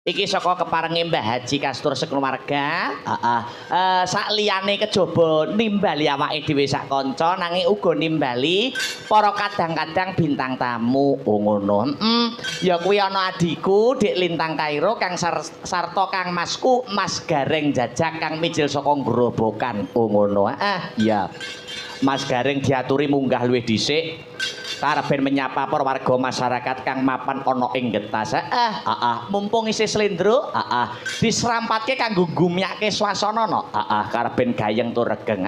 Iki saka keparenge Mbah Haji Kastur sekeluarga. Heeh. Sak liyane kejaba nimbali awake dhewe sak kanca nanging uga nimbali para kadang-kadang bintang tamu. Oh ngono. Ya kuwi ana adiku Dik Lintang Kairo kang sarta kang masku Mas Gareng Jajak kang mijil saka Grobogan. Oh ngono. Iya. Mas Gareng diaturi munggah luwih dhisik. Karben menyapa para warga masyarakat kang mapan ana ing getas. Mumpung isih slendro, diserampatke kanggo gumyake swasana no. Karben gayeng tur regeng.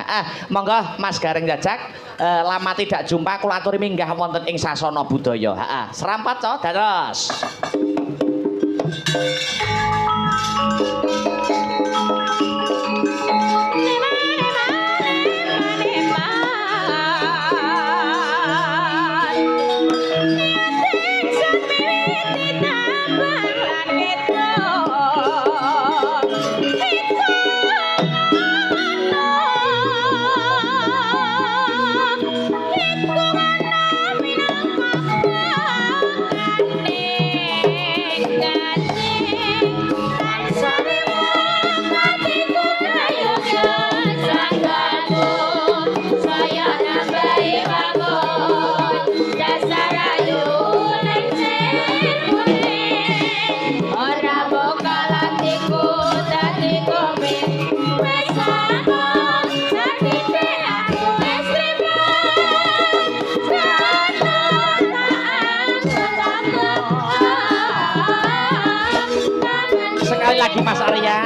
Monggo Mas Gareng Jajak, lama tidak jumpa kula aturi minggah wonten ing sasana budaya. Serampat to, dados. Sekali lagi Mas Arya.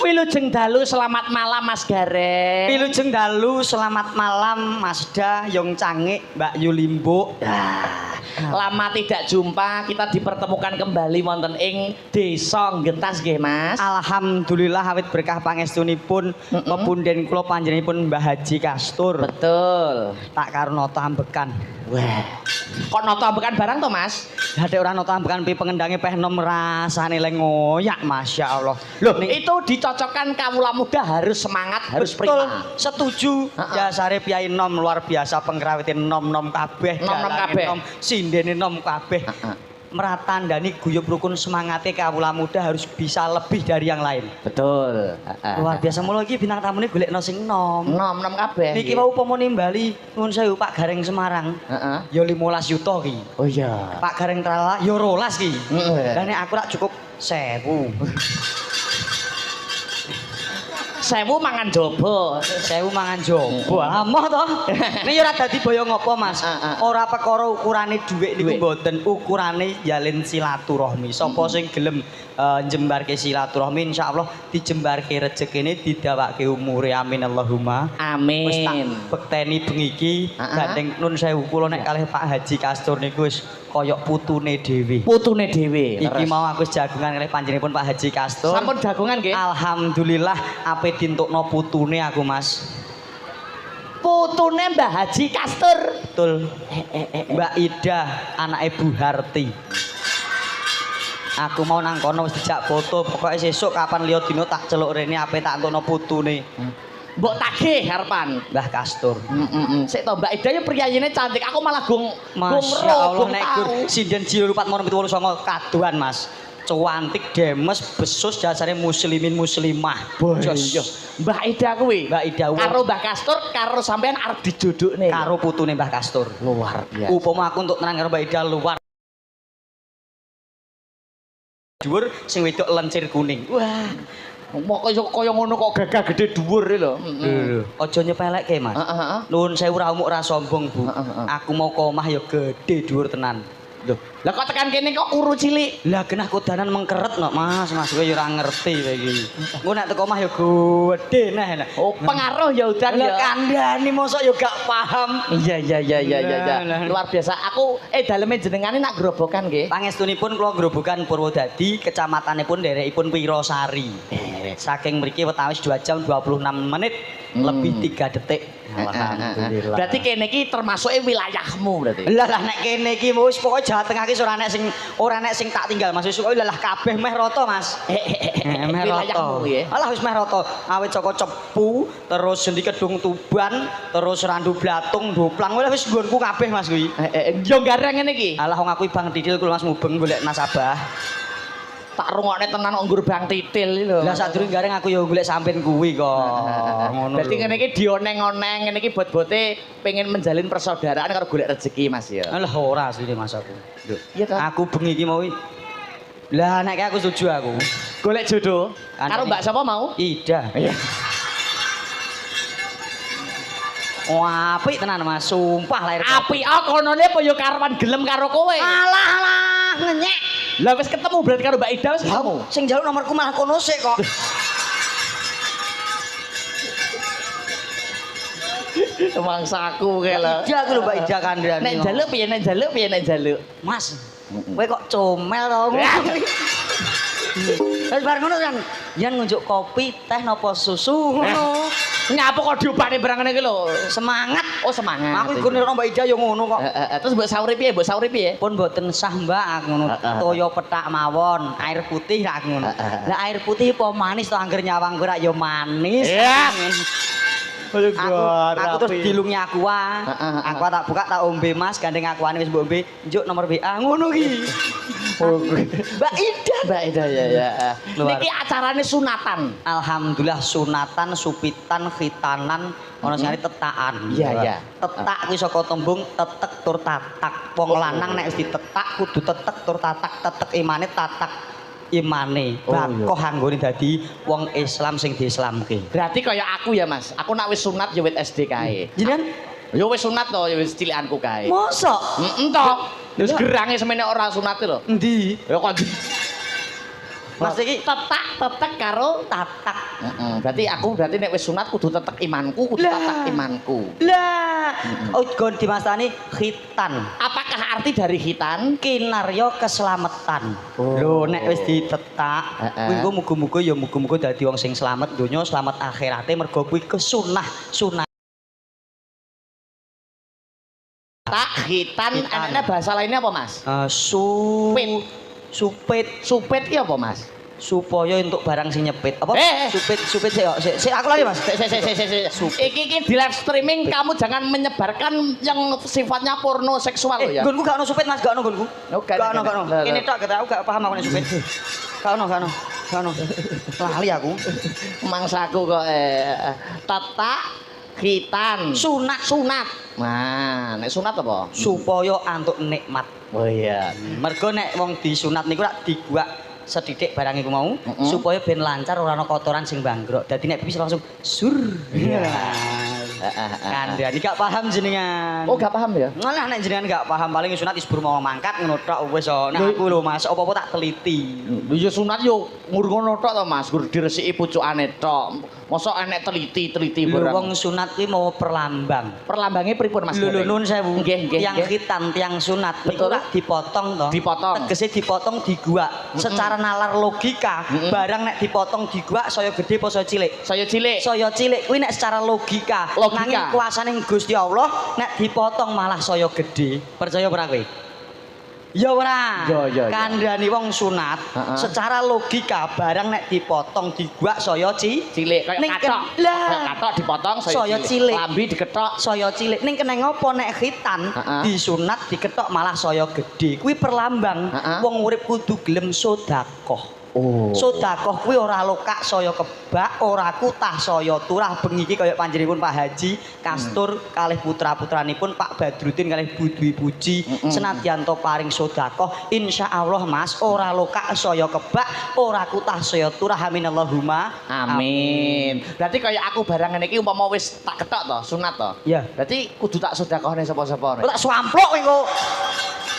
Wilujeng dalu selamat malam Mas Gareng. Wilujeng dalu selamat malam Mas Da Yong Cangik Mbak Yulimbo. Lama tidak jumpa, kita dipertemukan kembali wonten ing Desa Getas nggih Mas. Alhamdulillah awit berkah pangestunipun pepunden kula panjenenganipun Mbah Haji Kastur. Betul. Tak karo nata ambekan. Wah. Kok nata ambekan barang to Mas? Hadek ora nata ambekan pi pengendange peh nom rasane le ngoyak Masya Allah. Loh, itu dicocokkan kawula muda harus semangat, harus betul, prima. setuju. Jasare Piyai Nom luar biasa pengrawite nom-nom kabeh. Nom-nom kabeh. Sindene nom kabeh. Meratandani guyub rukun semangate kawula muda harus bisa lebih dari yang lain. Betul. Luar biasa mula iki bintang tamune golekno sing nom. Nom-nom kabeh. Niki wau upama nimbali nuwun sewu Pak Gareng Semarang. Ya 15 yuta ki. Oh iya. Pak Gareng Trala ya 12 ki. Lah nek aku rak cukup 1000. 1000 mangan jaba. 1000 mangan jaba. Amoh to. Nek ya ora dadi boyo ngopo Mas. Ora perkara ukurane dhuwit niku mboten, ukurane yalin silaturahmi. Sapa sing gelem njembarke silaturahmi insyaallah dijembarke rezekine didawake umure amin Allahumma. Amin. Wis tak bekteni bengi iki gandeng nun sewu kula nek kalih Pak Haji Kastur niku wis kaya putune dhewe. Putune dhewe. Iki mau aku wis jagungan kalih panjenenganipun Pak Haji Kastur. Sampun jagungan nggih? Alhamdulillah ape dintukno putune aku Mas. Putune Mbah Haji Kastur. Betul. Mbak Ida anake Bu Harti. Aku mau nang kono wis dijak foto, pokoke sesuk kapan liya dina tak celuk rene ape tak entukno putune. Mbok tagih harepan Mbah Kastur. Sik to Mbak Ida ya priyayine cantik. Aku malah gung Masya Allah nek sinden Jiro 489 kaduan Mas. Cuantik demes besus dasare muslimin muslimah. Jos. Mbak Ida kuwi. Mbak Ida karo Mbah Kastur karo sampean arep dijodhokne karo putune Mbah Kastur. Luar biasa. Upama aku untuk tenang karo Mbak Ida luar dhuwur sing wedok lencir kuning. Wah, Mok kaya ngono kok gagah gede dhuwur lho. Aja nyepelekke Mas. Nuwun sewu ra umuk ra sombong Bu. Aku mau ke omah ya gede dhuwur tenan. Lho, Lah kok tekan kene kok kuru cilik. Lah genah kodanan mengkeret kok Mas, Mas kowe yo ora ngerti kowe iki. Engko nek teko omah yo gedhe neh. Oh, pengaruh ya udan Lah ya. kandhani mosok yo gak paham. Iya. Luar biasa. Aku daleme jenengane nak grobokan nggih. Pangestunipun kula grobogan Purwodadi, kecamatanipun derekipun Wirosari. Saking mriki wetawis 2 jam 26 menit lebih 3 detik. Alhamdulillah. Berarti kene iki termasuke wilayahmu berarti. Lah nek kene iki wis pokoke Jawa Tengah iki ora nek sing tak tinggal Mas. Wis pokoke lah kabeh meh rata Mas. Meh rata. Wilayahmu ya. Alah wis meh rata. Awit saka Cepu, terus Sendi Kedung Tuban, terus Randu Blatung, Doplang wis nggonku kabeh Mas kuwi. Yo gareng ngene iki. Alah wong aku Bang Titil kuwi Mas mubeng golek nasabah. Tak rungokne tenan kok nggur Bang Titil iki lho. Lah sadurunge gareng aku yo golek sampean kuwi kok. Ngono. Berarti ngene iki dioneng-oneng, ngene iki bot-bote pengen menjalin persaudaraan karo golek rezeki Mas ya. Alah ora asline Mas aku. Iya ta. Aku bengi iki mau. Lah nek aku setuju aku. Golek jodoh karo Mbak sapa mau? Ida. Iya. Wah, apik tenan Mas, sumpah lahir. Apik konone apa ya karepan gelem karo kowe? Alah, ngenyek. Lah wis ketemu berarti karo Mbak Ida wis ketemu. Sing njaluk nomorku malah kono sik kok. Mangsaku kae lho. Ida aku lho Mbak Ida kandhani. Nek njaluk piye nek njaluk? Mas, kowe kok comel to. Wis bar ngono kan, yen ngunjuk kopi, teh napa susu ngono. Ngapa kok diobane barang ngene iki lho? Semangat. Oh semangat. Aku iku nira Mbak Ida yo ngono kok. Terus mbok sauri piye? Mbok sauri piye? Pun mboten sah Mbak aku ngono. Toyo petak mawon, air putih aku ngono. Lah air putih apa manis to angger nyawang kowe yo manis. Aku terus dilungi aqua. Aqua tak buka tak ombe Mas, gandeng aquane wis mbok ombe. Njuk nomor WA ngono ki. Mbak Ida ya. Niki acarane sunatan. Alhamdulillah sunatan, supitan, khitanan, ana sing tetakan. Iya. Tetak kuwi saka tembung tetek tur tatak. Wong lanang nek wis ditetak kudu tetek tur tatak. Tetek imane tatak imane. Bakoh anggone dadi wong Islam sing diislamke. Berarti kaya aku ya Mas. Aku nak wis sunat ya wit SD kae. Jenengan ya wis sunat to ya wis cilikanku kae. mosok? Heeh to. Wis gerange semene ora sunat lho. Endi? Ya kok Mas iki tetek karo tatak. Berarti nek wis sunat kudu tetek imanku, kudu tatak imanku. Lah, gon dimastani khitan. Apakah arti dari khitan? Kinarya keselamatan. Lho nek wis ditetak, kuwi engko muga-muga ya muga-muga dadi wong sing slamet donya, slamet akhirate mergo kuwi kesunah. Tak khitan, anaknya bahasa lainnya apa Mas? Supit ki apa Mas? Supaya untuk barang sing nyepit. Apa? Supit sik aku lagi Mas. Iki di live streaming kamu jangan menyebarkan yang sifatnya porno seksual ya. Gonku gak ono supit Mas, gak ono gonku. Gak ono. Kene tok aku gak paham aku nek supit. Gak ono. Lali aku. Mangsaku kok tatak khitan. Sunat. Nah, nek sunat apa? Supaya antuk nikmat. Oh iya. Mergo nek wong disunat niku lak diguak sedidik barang iku mau supaya ben lancar ora ana kotoran sing banggrok. Dadi nek bisa langsung sur. Kandhani gak paham jenengan. Oh, gak paham ya? Ngalah nek jenengan gak paham paling sunat wis buru mau mangkat ngono tok wis. Nek aku lho Mas, apa-apa tak teliti. Lho ya sunat yo ngono tok to Mas, gur diresiki pucukane tok. Mosok enek teliti Lho barang. wong sunat kuwi mau perlambang. Perlambange pripun Mas? Lho nun sewu. Nggih. Tiang khitan, tiang sunat niku lak dipotong to. Dipotong. Tegese dipotong diguak. Secara nalar logika, barang nek dipotong diguak saya gede apa saya cilik? Saya cilik. Saya cilik kuwi nek secara logika. Nanging kuasane Gusti Allah nek dipotong malah saya gede. Percaya ora kowe? Ya ora. Ya. Kandhani wong sunat secara logika barang nek dipotong diguak saya cilik kaya kathok. Lah, kathok dipotong saya cilik. Lambi diketok Saya cilik. Ning kene ngopo nek khitan disunat diketok malah saya gede. Kuwi perlambang wong urip kudu gelem sedekah. Oh. Sedekah kuwi ora lokak saya kebak, ora kutah saya turah bengi iki kaya panjenenganipun Pak Haji Kastur kalih putra-putranipun Pak Badrudin kalih Bu Dwi Puji senadyan to paring sedekah insyaallah Mas ora lokak saya kebak, ora kutah saya turah amin Allahumma amin. Berarti kaya aku barang ngene iki umpama wis tak ketok to, sunat to. Iya. Berarti kudu tak sedekahne sapa-sapa. Tak swamplok kowe engko.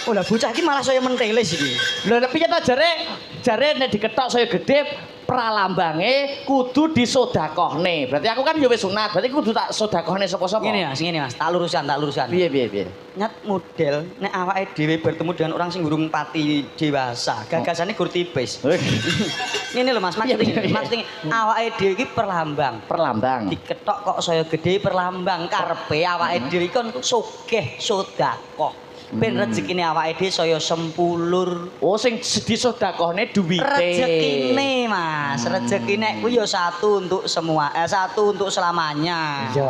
Oh lah bocah iki malah saya menteles iki. Lho nek piye ta jare nek diketok saya gede pralambange kudu disodakohne. Berarti aku kan ya wis sunat, berarti kudu tak sodakohne sapa-sapa. Ngene Mas, tak luruskan. Piye. Nyat model nek awake dhewe bertemu dengan orang sing gurung pati dewasa, gagasane gur tipis. Ngene lho Mas, maksudnya awake dhewe iki perlambang. Diketok kok saya gede perlambang karepe awake dhewe kon sugih sedekah. Ben rezekine awake dhewe saya sempulur. Oh sing disodakohne duwite. Rezekine Mas, rezekine kuwi ya satu untuk satu untuk selamanya. Ya.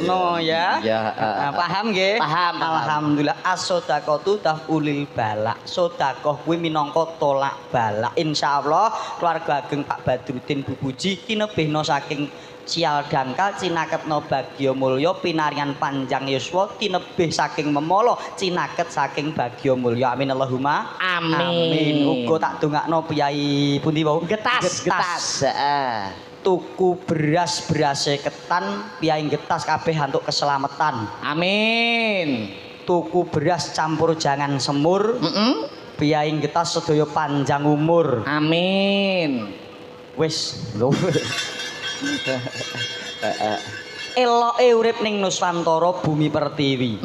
Ngono ya. Ya. Paham nggih? Paham. Alhamdulillah as-shadaqatu tafulil balak. Sedekah kuwi minangka tolak balak. Insyaallah keluarga ageng Pak Badrudin Bu Puji kinebihna saking sial dangkal cinaketna bagya mulya pinaringan panjang yuswa tinebih saking memala cinaket saking bagya mulya amin Allahumma Amin. Uga tak dongakno piyai pundi wau Getas. Heeh. Tuku berase ketan piyai getas kabeh antuk keselamatan. Amin. Tuku beras campur jangan semur. Piyai getas sedaya panjang umur. Amin. Wis eloke urip ning Nuswantara bumi pertiwi.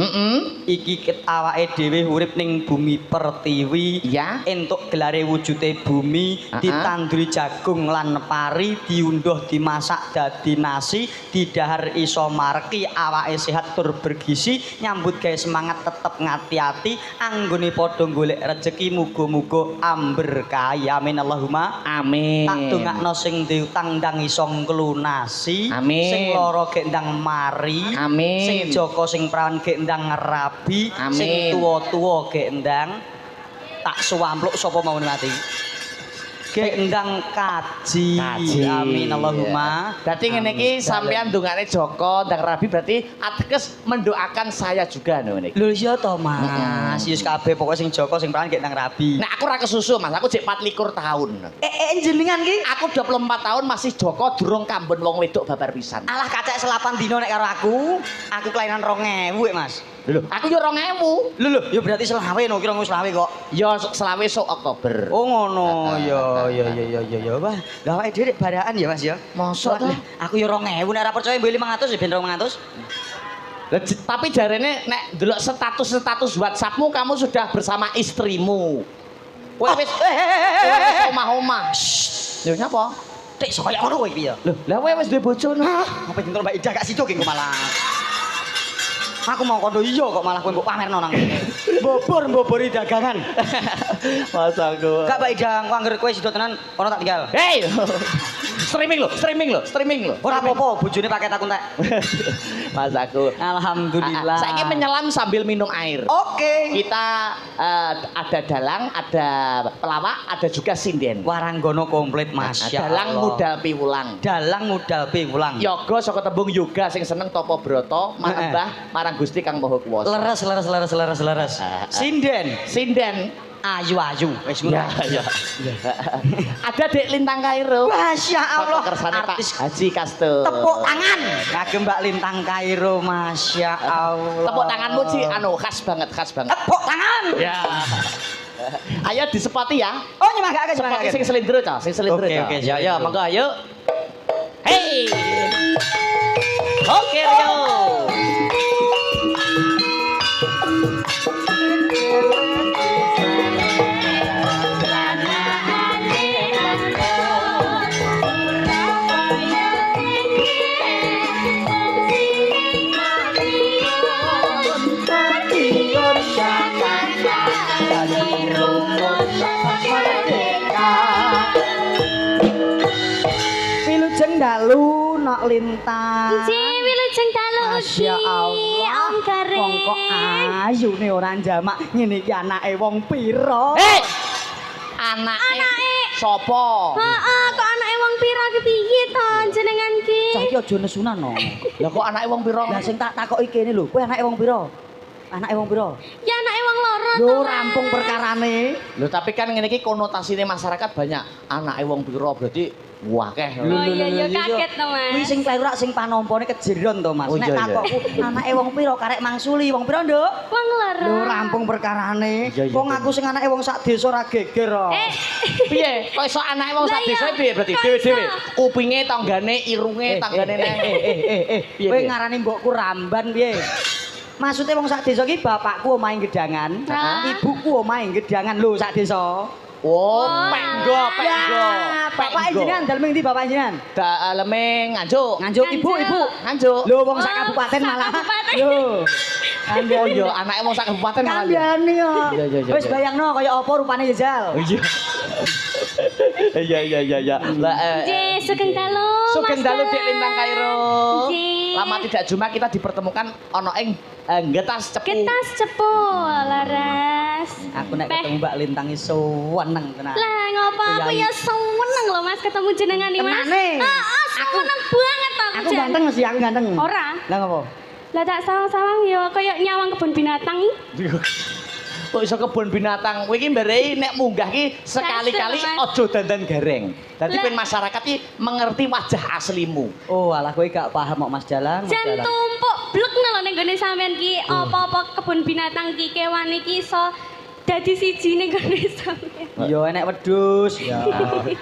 Iki awake dhewe urip ning bumi pertiwi. Ya. Entuk gelare wujude bumi, ditanduri jagung lan pari, diunduh dimasak dadi nasi, didahar iso marki, awake sehat tur bergizi, nyambut gawe semangat tetep ngati-ati, anggone padha golek rejeki muga-muga amberkahi. Amin Allahumma Amin. tak dongakno sing diutang ndang iso nglunasi. Amin. Sing lara gek ndang mari. Amin. Sing joko sing prawan gek ndang rabi. Amin. Sing tuwa-tuwa gek ndang tak suwampluk sapa mau mati. Gek ndang kaji. Amin Allahumma. Berarti ngene iki sampean dungane Joko ndang Rabi berarti ateges mendoakan saya juga ngene iki. Lho iya to Mas. Yus kabeh pokoke sing Joko sing prawan gek ndang rabi. Nek aku ora kesusu Mas, aku jek 24 tahun. Jenengan ki Aku 24 tahun masih Joko durung kambun wong wedok babar pisan. alah kacek selapan dino nek karo aku. Aku kelainan 2000 Mas. Lho, aku yo 2000. Lho ya berarti selawe no kira wis selawe kok. Yo selawe sok Oktober. Oh ngono. Ya. Wah, lha awake dhewe baraan ya Mas ya. Mosok Lah, aku ya 2000 nek ora percaya mbeli 500 ya ben 200. Tapi jarene nek ndelok status WhatsAppmu kamu sudah bersama istrimu. Kowe wis omah-omah. Lho nyapa? Tek sok kaya ngono kowe iki ya. Lho, lah kowe wis duwe bojo no. Apa dintel Mbak Ida gak sido ki malah. Aku mau kondo iya kok malah kowe mbok pamerno nang kene. Bobor-bobori dagangan. Mas aku. Gak Mbak Ida, aku anggere kowe sido tenan ono tak tinggal. Hei. Streaming lo. Ora apa-apa, bojone paket aku entek. Mas aku. Alhamdulillah. Saiki menyelam sambil minum air. Oke. Kita ada dalang, ada pelawak, ada juga sinden. Waranggono komplit Masya Dalang Allah. mudal piwulang. Dalang mudal piwulang. Yoga saka tembung yoga sing seneng tapa brata manembah marang Gusti Kang Maha Kuwasa. Leres. Sinden. Ayu. Wis ngono. Ya. Ada Dek Lintang Kairo. Masya Allah. Kersane Pak Artis Haji Kasto. tepuk tangan. Kagem Mbak Lintang Kairo. Masya Allah. Tepuk tanganmu Ci khas banget. Tepuk tangan. Ya. Ayo disepati ya. Oh nyemangake. Sepati sing selindro Ca, Oke, Ya, monggo ayo. Hei. Oke, Rio. Wilujeng dalu nok lintang. Nggih, wilujeng dalu Masya Allah. Om Gareng. Wong kok ayune ora jamak ngene iki anake wong pira? Hei. Anake sapa? Heeh, kok anake wong pira ki piye to jenengan ki? Cah iki aja nesunan no. Lah kok anake wong pira? Lah sing tak takoki kene lho, kowe anake wong pira? Anake wong pira? Ya anake wong loro Lho rampung perkarane. Lho tapi kan ngene iki konotasine masyarakat banyak anake wong pira berarti wakeh. Oh iya kaget to Mas. Kuwi sing kleru sing panompone kejeron to Mas. Oh, Nek iya, takokku anake wong pira karek mangsuli wong pira, Nduk? Wong loro. Lho rampung perkarane. Iya, iya, Wong iya. aku sing anake wong sak desa ora geger kok. Piye? Kok iso anake wong sak Lah iya, desa piye berarti kok dhewe-dhewe? iso? Kupinge, tanggane, irunge, tanggane neng. Piye, Kowe piye? ngarani mbokku Ramban piye? Maksudnya wong sak desa iki bapakku omahe Gedangan, Hah? ibuku omahe Gedangan lho sak desa. Oh, penggo. Bapak jenengan dalem ndi bapak jenengan? Daleme nganjuk. Nganjuk ibu. Nganjuk. Lho wong sak kabupaten malah. kabupaten. Lho. Oh iya, anake wong sak kabupaten malah. ya. Kandhane yo. Iya. Wis bayangno kaya apa rupane Yezal. Oh iya. Iya. Lah Nggih, sugeng dalu. Sugeng Mas dalu Dek Dalang. Lintang Kairo. Nggih. Lama tidak jumpa kita dipertemukan ono ing Getas Cepu. Getas cepu laras. Aku nek Teh. ketemu Mbak Lintang iso seneng tenan. Lah ngopo aku Yai. ya seneng lho Mas ketemu jenengan nih Mas. Tenane. Seneng banget aku. Aku Jan. ganteng sih, aku ganteng. Ora. Lah ngopo? Lah tak sawang-sawang ya kaya nyawang kebun binatang. Kok iso kebun binatang? Kowe iki mberei nek munggah ki sekali-kali Mas. aja dandan gareng. Dadi Lah. ben masyarakat ki mengerti wajah aslimu. Oh, alah kowe gak paham kok Mas Dalang. Mas Jan Dalang. tumpuk blek lho ning gone sampean ki apa-apa kebun binatang ki kewan iki iso dadi siji ning gone sampean. Ya enek wedhus, ya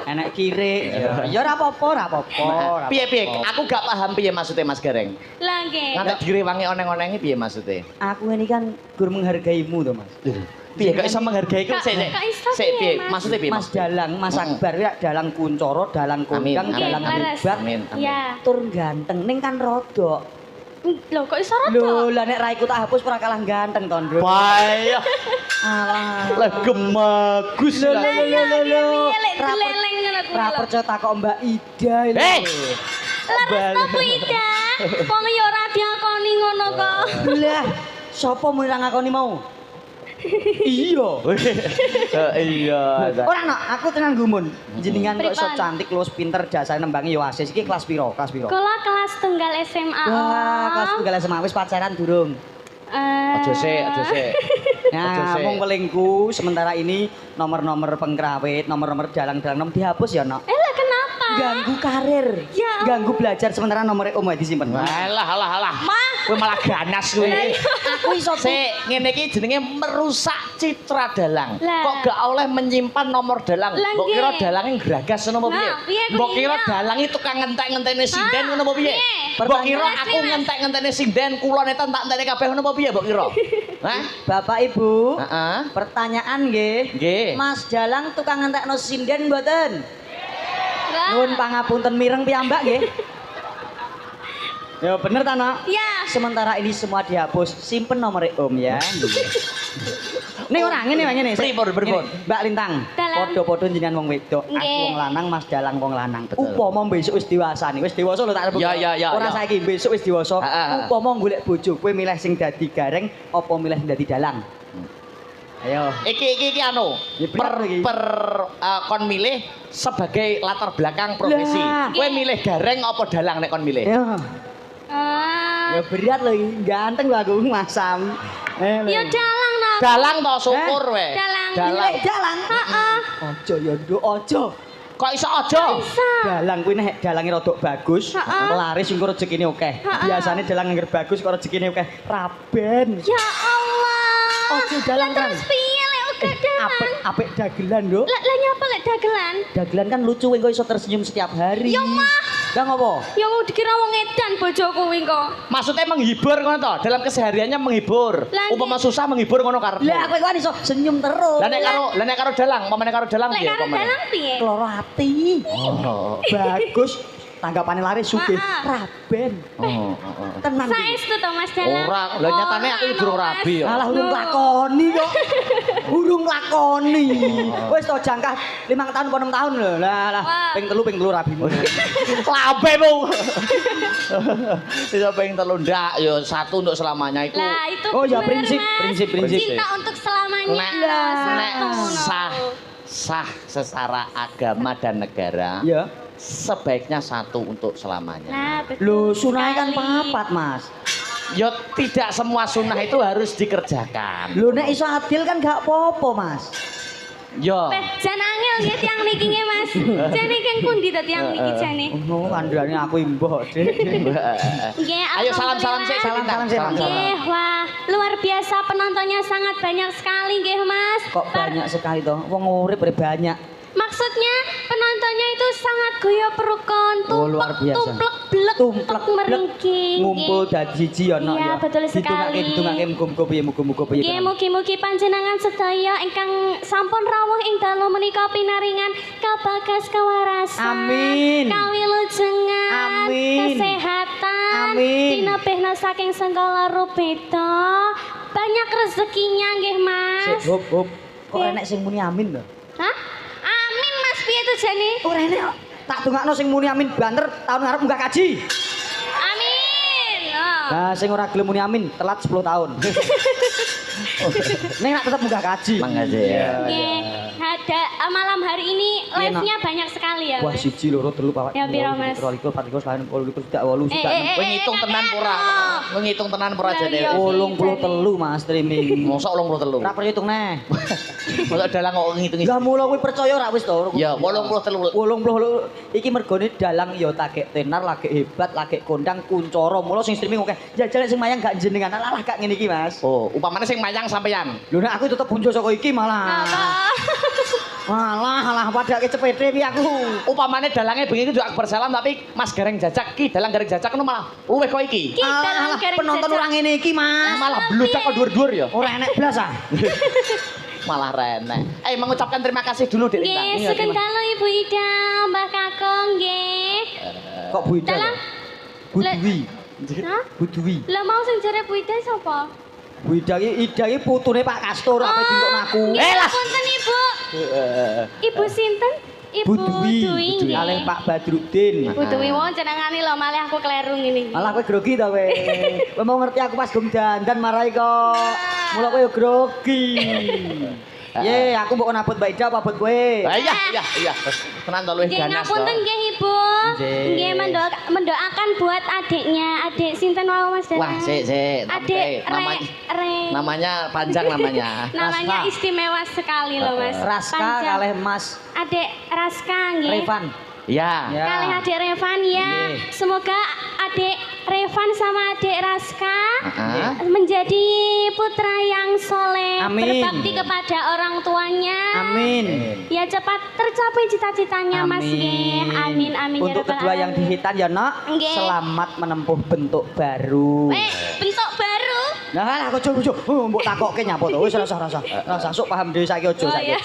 enek kirik, ya ora apa-apa, ora apa-apa. ora Piye apa-apa. Aku gak paham piye maksudnya Mas Gareng. Lah nggih. Nganti direwangi oneng-onengi piye maksudnya? Aku ini kan gur menghargaimu to, Mas. Piye kok iso menghargai ku sik Kok iso sik piye, piye? Mas? Maksudnya piye? Mas Dalang, Mas Akbar ya dalang kuncoro, dalang kondang, Amin, dalang amin. Laras. hebat. Amin. Ya. Tur ganteng ning kan rodok. Lho kok iso Lho, rada? lah nek raiku tak hapus ora kalah ganteng to, Nduk. Baik. Alah. Lah gemagus Lho, lah. lho, lho, lho, lho. Lek Ra per- dileleng ngono kuwi. Ra lho. percaya takok Mbak Ida lho. Eh! Laras apa Ida? Wong ya ora diakoni ngono kok. Lah, sapa muni ra ngakoni mau? Iya. Iya. Ora no, aku tenan gumun. Jenengan kok iso Pripan? cantik, luwes pinter, jasane nembangi yo asis. Iki kelas piro? Kelas piro? Kula kelas tunggal SMA. Wah, kelas tunggal SMA wis pacaran durung. Aja sik. Aja Nah, sik. wong pelingku sementara ini nomor-nomor pengkrawit, nomor-nomor dalang-dalang nom dihapus ya, Nok. Lah kenapa? Ganggu karir. Ya Ganggu belajar sementara nomornya Om disimpen. Alah. Mah. Kowe malah ganas kowe. Aku iso Sik, ngene iki jenenge merusak citra dalang. Lah. Kok gak oleh menyimpan nomor dalang? Lah, Mbok kira nggih. dalange gragas ngono apa piye? Nah, piye kuwi Mbok kira iya? dalange tukang ngentek-ngenteni sinden Ah, ngono apa piye? piye? Mbok kira Jelas, aku Mas. ngentek-ngenteni sinden, kula netan tak enteni kabeh ngono apa piye mbok kira? Hah? Bapak Ibu, Heeh. pertanyaan nggih. Nggih. Mas Dalang tukang ngentekno sinden mboten? Lah. Nuwun pangapunten mireng piyambak nggih. Ya bener ta, Nok? Ya. Sementara ini semua dihapus, simpen nomornya Om ya. Nih orang ini ngene. Pripun, pripun? Ngene, Mbak Lintang, Dalang. podo-podo jenengan wong wedok, aku Nggih. wong lanang, Mas Dalang wong lanang. Betul. Upama besok wis dewasa nih, wis dewasa lho tak rebut. Ya. Ora saiki besok wis dewasa. Ha. Upama golek bojo, kowe milih sing dadi gareng apa milih sing dadi dalang? Ayo. Iki anu, Ya, bener iki. kon milih sebagai latar belakang profesi. Lah. Kowe milih gareng apa dalang nek kon milih? Ya. Ah. Ya berat lho iki, ganteng lho aku masam. Ya dalang no. Dalang to syukur we. Dalang. Milih dalang. Heeh. Ojo ya nduk, ojo. Kok iso aja? Bisa. Dalang kuwi nek dalange rodok bagus, Ha-ha. laris engko rezekine akeh. Ha-ha. Biasane dalang angger bagus kok rezekine akeh. Raben. Ya Allah. Ojo dalang Lah kan. terus piye lek uga dalang? Apik dagelan, Nduk. Lah nyapa lek dagelan? Dagelan kan lucu engko iso tersenyum setiap hari. Ya, Mah. Lah ngopo? Ya mau dikira wong edan bojoku kuwi kok. Maksudnya menghibur ngono to? Dalam kesehariannya menghibur. Lah, Umpama susah menghibur ngono karepmu. Lah kowe kan iso senyum terus. Lah nek karo dalang, umpamane karo dalang Lek piye karo umpamane? dalang piye? Keloro ati. Oh. Bagus. Tanggapane laris sugih. Ha-ha. Raben. Oh. Tenang. iki. Saestu to Mas Dalang. Ora, lah nyatane aku iki durung rabi ya. Alah urung lakoni kok. Urung lakoni. Wis to jangkah 5 tahun apa 6 tahun lho. Lah Wah. ping 3 rabimu. Lambemu. Bisa pengen telu ndak ya satu untuk selamanya iku. Lah itu Oh ya bener, prinsip, Mas. prinsip. Cinta untuk selamanya. Nek Satu, sah no. sah secara agama dan negara Ya. sebaiknya satu untuk selamanya. Nah, betul. Lho, sunai kan sekali. papat, Mas. Ya tidak semua sunnah itu harus dikerjakan. Lho nek iso adil kan gak apa-apa, Mas. Yo. Jan angel nggih tiyang niki nggih Mas. Jane keng pundi to tiyang niki jane? Oh, kandhane aku imbah, Dik. Nggih, Ayo salam-salam sih, alhamdulillah. Salam sih, Mas. Nggih, wah, luar biasa penontonnya sangat banyak sekali nggih Mas. Kok banyak sekali toh? Wong urip banyak. Maksudnya penontonnya itu sangat goyo perukon, Oh, luar biasa. tumplek blek, Tumplek meringking. ngumpul dadi siji ya no Iya, ya. betul sekali. Ditungake muga-muga piye muga-muga piye. Nggih, mugi-mugi panjenengan sedaya ingkang sampun rawuh ing dalu menika pinaringan kabagas kawarasan. Amin. Kawilujengan. Amin. Kesehatan. Amin. Tinebehna saking segala rupeta. Banyak rezekinya nggih, Mas. Sik, hop. Kok Nggih. enek sing muni amin lho? Hah? Amin, Mas. Piye to jane? Ora enek kok. Tak dongakno sing muni amin banter tahun ngarep munggah kaji. Amin. Oh. Nah, sing ora gelem muni amin telat 10 tahun. Ning nak tetep munggah kaji. Mangga ya. Nggih, ada malam hari ini Iya, live-nya banyak sekali ya. Wah, Mas. 1 2 3 4 Ya, piro, Mas? 23 24 25 8 Eh, Ngitung tenan pura. Ngitung tenan pura Lah, jane. iya. 83 Mas streaming. Mosok 83. Ora perlu hitung neh. Mosok dalang kok ngitung. Lah mula kuwi percaya ora wis to. Ya 83. 80 iki mergone dalang ya tagek tenar, lagi hebat, lagi kondang, kuncoro. Mula sing streaming oke. Jajal sing mayang gak jenengan. Alah gak ngene iki, Mas. Oh, upamane sing mayang sampeyan. Lho nek aku tetep bunjo saka iki malah. Alah padake cepete piye aku. Upamane dalange bengi itu Akbar Salam tapi Mas Gareng Jajak ki dalang Gareng Jajak ngono malah luwih kok iki. Ki dalang Alah, Gareng penonton Jajak. ora ngene iki, Mas. Malah bludak kok dhuwur-dhuwur ya. Ora enek blas ah. Malah renek. Mengucapkan terima kasih dulu Dek Lintang. Nggih, sugeng dalu Ibu Ida, Mbah Kakung nggih. Kok Bu Ida? Dalang. Budwi. Hah? Budwi. Lah mau sing jare Bu Ida sapa? Bu Ida iki putune Pak Kastur apa dintukno aku. Nggih, lah. punten Ibu. Ibu sinten? Ibu Budwi. Dwi nggih. Kalih Pak Badrudin. Bu Dwi wong jenengane lho malah aku kleru ngene. Malah kowe grogi ta kowe. Kowe mau ngerti aku pas gum dandan marai kok. Mula kowe yo grogi. Ye, aku mbok nabut Mbak Ida apa buat kowe? Iya. Tenan to luwih Nggih, ganas ngapunten to. nggih Ibu. Nggih. Nggih mendoakan buat adiknya. Adik sinten wau Mas Dana? Wah, sik. Adik Namanya panjang namanya. namanya Raska. istimewa sekali loh Mas. Raska Panjang. kalih Mas Adik Raska nggih. Revan. Ya. Ya. Kalih adik Revan ya. Nggih. Semoga adik Revan sama adik Raska Heeh. menjadi putra yang soleh, Amin. berbakti kepada orang tuanya. Amin. Ya cepat tercapai cita-citanya Mas nggih. Amin amin ya Untuk rabbal kedua yang alamin. dihitan ya nak, Nggih. selamat menempuh bentuk baru. Bentuk baru. Nah, lah aku coba. Mbok takokke nyapa to? Wis rasa sok paham dhewe saiki aja Oh saiki. ya.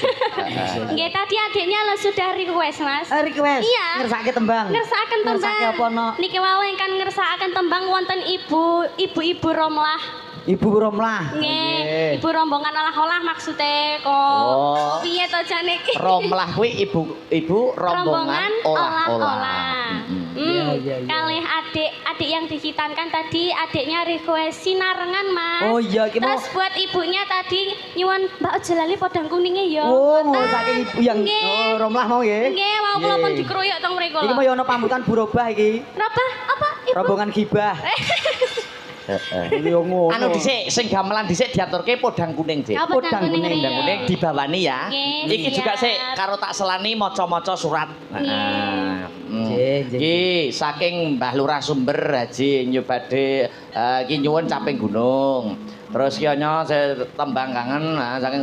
Nggih tadi adiknya lo sudah request Mas. Request. Iya. Ngersake tembang. Ngersakaken tembang. Ngersake apa no? Niki wau ingkang ngersakaken tembang wonten ibu-ibu Romlah. Ibu Romlah. Nggih, ibu rombongan olah-olah maksudnya kok. Oh. Piye to jane iki? Romlah kuwi ibu rombongan olah-olah. Iya. Kalih adik yang dihitankan tadi adiknya request sinarengan Mas. Oh iya iki mau. Terus buat ibunya tadi nyuwun Mbak Ojo lali podang kuningnya ya. Oh, mau Ngoten. saking ibu yang Nggih. Romlah mau nggih. Nggih, mau kula pun Nggih. dikeroyok teng mriku Iki lho. mau ya ono pambutan Burobah iki. Napa? Apa? Ibu? Rombongan gibah. Iki yo ngono. Anu dhisik sing gamelan dhisik diaturke podang kuning, Dik. Apa Podang kuning kuning, riyo? Podang kuning dibawani ya. Nggih, Iki juga siap. sik karo tak selani maca-maca surat. Nggih. Nggih. Iki saking Mbah Lurah Sumber Haji nyubade iki nyuwun caping gunung. Terus ki ana tembang kangen saking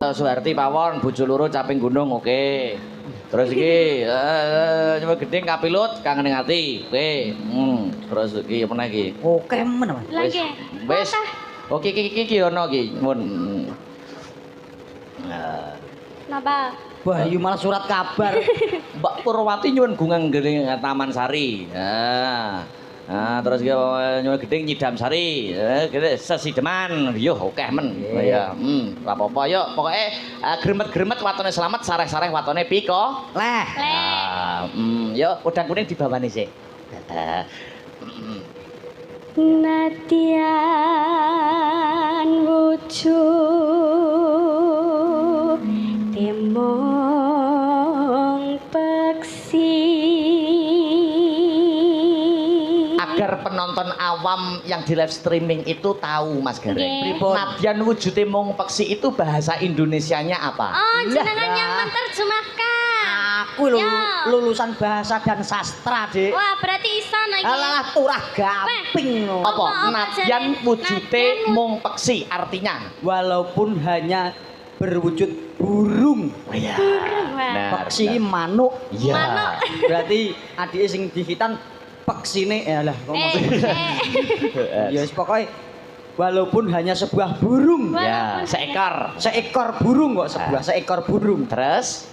Suharti Pawon bojo loro caping gunung oke. Terus iki coba gedeng kapilut kangen ing ati. Oke. Terus iki apa lagi? Oke men. Mas. Lah nggih. Wis. Apa? Oke iki ana iki. Mun. Napa? Wahyu malah surat kabar. Mbak Purwati nyuwun gungang gering Taman Sari. Nah, terus iki nyuwun gedeng Nyidam Sari. Gede Sesideman. Yo akeh men. Ya, ora apa-apa yo. Pokoke gremet-gremet watone selamat, sareh-sareh watone piko. Leh. Yo podang kuning dibawani sik. Natian wujud temong peksi Agar penonton awam yang di live streaming itu tahu Mas Gareng. Nggih. Nadyan wujude mung peksi itu bahasa Indonesianya apa? Oh, jenengan Lah. yang menerjemahkan. Aku lho Ya. lulusan bahasa dan sastra, Dik. Wah, berarti iso iki. Alah turah gamping no. Apa? Nadyan wujude Nadyan mung peksi artinya. Walaupun hanya berwujud burung. Oh iya. Wah. Peksi manuk. Iya. Manuk. Berarti adike sing dihitan peksine ya lah ngomong. Ya wis pokoke walaupun hanya sebuah burung. Ya, seekor. Seekor burung kok seekor burung. Terus,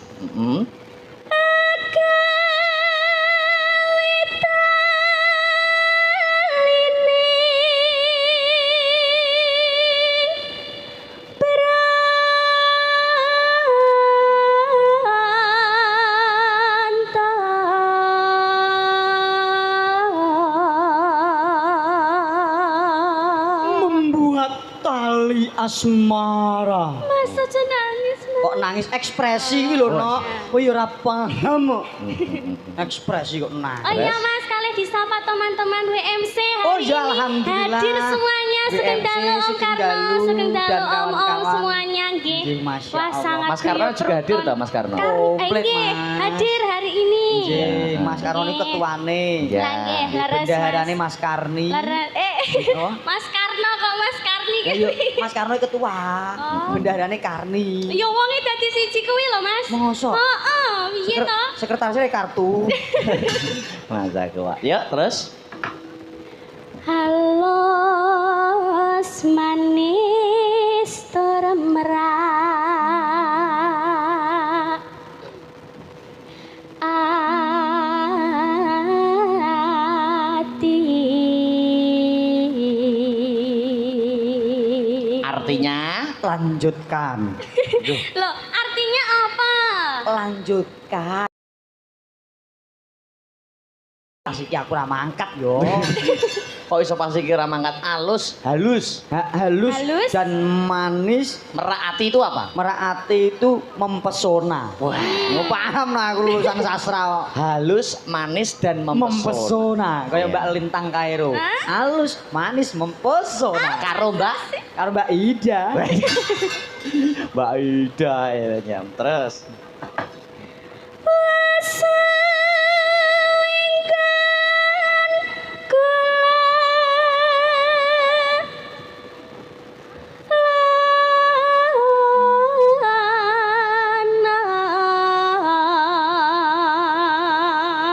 Membuat tali asmara. Mas aja nangis, Mas. Kok nangis ekspresi iki lho, Nok. Kowe ya ora paham kok. Ekspresi kok Oh nangis. iya Mas, kalian disapa teman-teman WMC hari Oh ya, ini. alhamdulillah. Hadir semuanya, Sugeng WMC, Dalu, Om Sugeng Karno, Dalu, Sugeng dan Dalu, Om kawan-kawan. semuanya nggih. Nggih, Masya Wah, Allah. sangat Mas Karno guyub juga hadir rukun. toh, Mas Karno? Komplit, Nggih, Mas. hadir hari ini. Nggih, Mas Karno ini Nggih. ketuane. Ya. Lah nggih, leres Bendaharane Mas. Mas Karni. Oh. Mas Karno kok Mas Karni Ya yuk, Mas Karno iki ketua. Oh. Bendaharane Karni. Ya wonge dadi siji kuwi lho, Mas. Mosok? Heeh, piye to? Sekretarisnya kartu. masa kuat. Yuk, terus. Halo manis tur merak ati. Artinya, Lanjutkan. Loh, artinya apa? Lanjutkan. Asik aku ora mangkat yo. kok iso pasti kira mangkat halus? Halus Halus. dan manis. Merak ati itu apa? Merati itu mempesona. Wah, Nggak paham lah aku lulusan sastra kok. halus, manis dan mempesona. Mempesona kayak Iya. Mbak Lintang Kairo. Hah? Halus, manis, mempesona. Karo Mbak Karo Mbak Ida. Mbak Ida ya nyam. Terus.